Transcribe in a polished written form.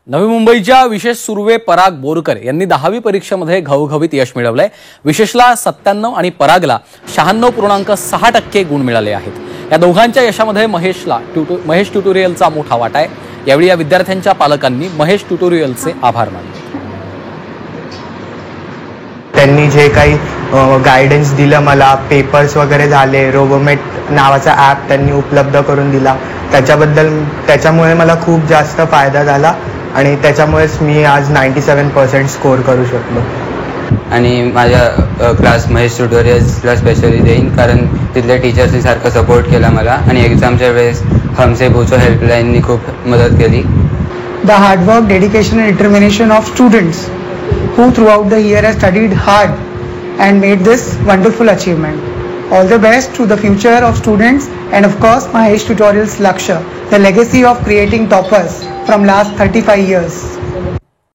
नवी मुंबईच्या विशेष सुर्वे पराग बोरकर यांनी 10वी परीक्षेमध्ये घवघवीत यश मिळवलंय। विशेषला 97 आणि परागला 96.6% गुण मिळाले आहेत। या दोघांच्या यशामध्ये महेश ट्युटोरियलचा मोठा वाटा आहे। यावेळी या विद्यार्थ्यांच्या पालकांनी महेश ट्युटोरियलचे आभार मानले। त्यांनी जे काही गायडन्स दिलं मला, पेपर्स वगैरे झाले, रोबोमेट नावाचा ॲप त्यांनी उपलब्ध करून दिला, त्याच्यामुळे मला खूप जास्त फायदा झाला आणि त्याच्यामुळेच मी आज 97% स्कोर करू शकलो। आणि माझ्या क्लास महेश ट्युटोरियल्सला स्पेशली देईन, कारण तिथल्या टीचर्सनी सारखं सपोर्ट केला मला आणि एक्झामच्या वेळेस हमसे पूछो हेल्पलाईननी खूप मदत केली। The hard work, dedication and determination of students who throughout the year have studied hard and made this wonderful achievement. All the best to the future of students and of course Mahesh Tutorials Laksha, the legacy of creating toppers from last 35 years.